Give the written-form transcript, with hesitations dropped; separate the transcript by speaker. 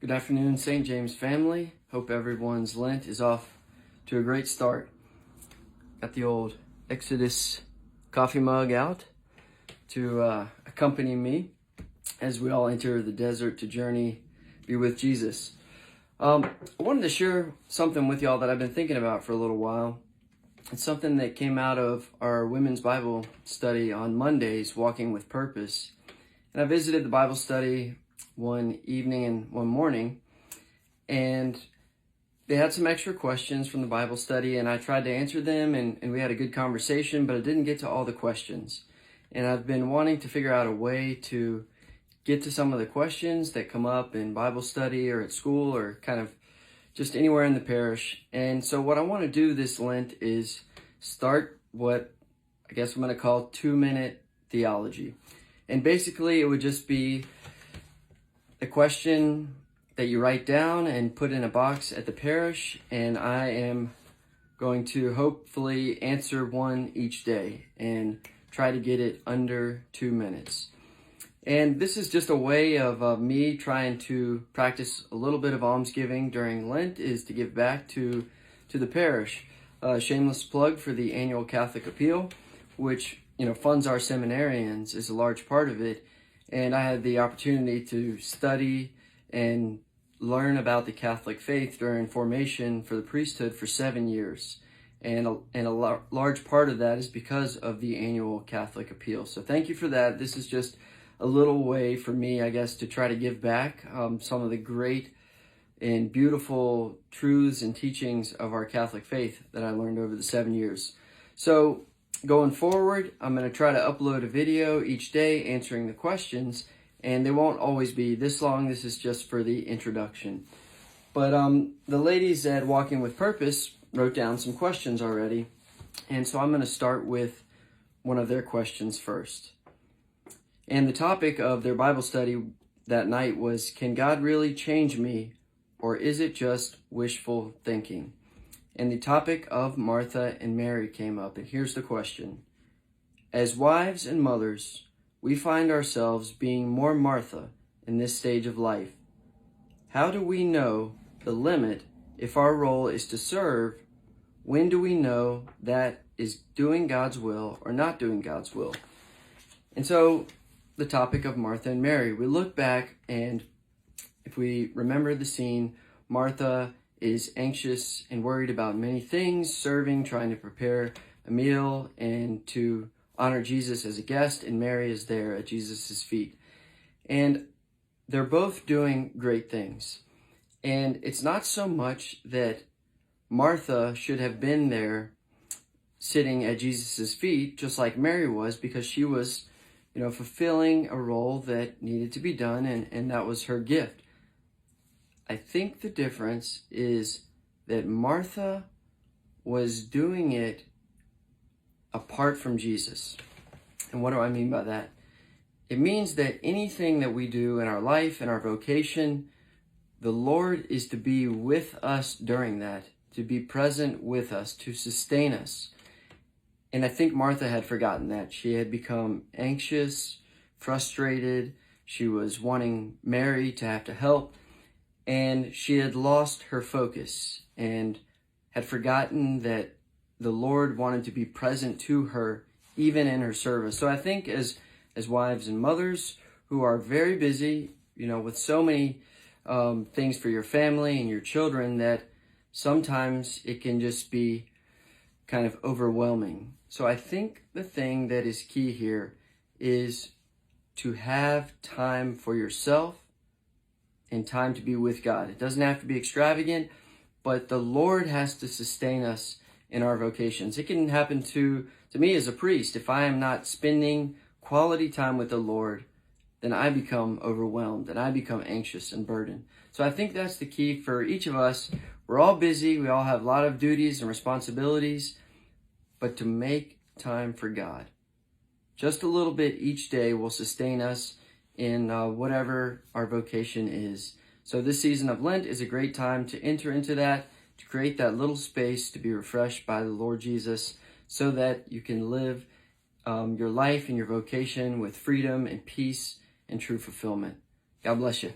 Speaker 1: Good afternoon, St. James family. Hope everyone's Lent is off to a great start. Got the old Exodus coffee mug out to accompany me as we all enter the desert to journey, be with Jesus. I wanted to share something with y'all that I've been thinking about for a little while. It's something that came out of our women's Bible study on Mondays, Walking with Purpose. And I visited the Bible study one evening and one morning, and they had some extra questions from the Bible study, and I tried to answer them, and we had a good conversation, but I didn't get to all the questions. And I've been wanting to figure out a way to get to some of the questions that come up in Bible study or at school or kind of just anywhere in the parish. And so what I want to do this Lent is start what I guess I'm going to call 2-minute theology. And basically it would just be the question that you write down and put in a box at the parish, and I am going to hopefully answer one each day and try to get it under 2 minutes. And this is just a way of me trying to practice a little bit of almsgiving during Lent, is to give back to the parish. Shameless plug for the annual Catholic Appeal, which funds our seminarians, is a large part of it. And I had the opportunity to study and learn about the Catholic faith during formation for the priesthood for 7 years. And a large part of that is because of the annual Catholic Appeal. So thank you for that. This is just a little way for me, I guess, to try to give back some of the great and beautiful truths and teachings of our Catholic faith that I learned over the 7 years. So going forward, I'm going to try to upload a video each day answering the questions, and they won't always be this long. This is just for the introduction. But the ladies at Walking with Purpose wrote down some questions already, and so I'm going to start with one of their questions first. And the topic of their Bible study that night was, can God really change me, or is it just wishful thinking? And the topic of Martha and Mary came up, and here's the question. As wives and mothers, we find ourselves being more Martha in this stage of life. How do we know the limit if our role is to serve? When do we know that is doing God's will or not doing God's will? And so the topic of Martha and Mary, we look back, and if we remember the scene, Martha is anxious and worried about many things, serving, trying to prepare a meal, and to honor Jesus as a guest, and Mary is there at Jesus' feet. And they're both doing great things. And it's not so much that Martha should have been there sitting at Jesus' feet, just like Mary was, because she was, fulfilling a role that needed to be done, and that was her gift. I think the difference is that Martha was doing it apart from Jesus. And what do I mean by that? It means that anything that we do in our life and our vocation, the Lord is to be with us during that, to be present with us, to sustain us. And I think Martha had forgotten that. She had become anxious, frustrated. She was wanting Mary to have to help. And she had lost her focus and had forgotten that the Lord wanted to be present to her, even in her service. So I think as wives and mothers who are very busy, with so many things for your family and your children, that sometimes it can just be kind of overwhelming. So I think the thing that is key here is to have time for yourself and time to be with God. It doesn't have to be extravagant, but the Lord has to sustain us in our vocations. It can happen to me as a priest. If I am not spending quality time with the Lord, then I become overwhelmed and I become anxious and burdened. So I think that's the key for each of us. We're all busy. We all have a lot of duties and responsibilities, but to make time for God. Just a little bit each day will sustain us in whatever our vocation is. So this season of Lent is a great time to enter into that, to create that little space to be refreshed by the Lord Jesus, so that you can live your life and your vocation with freedom and peace and true fulfillment. God bless you.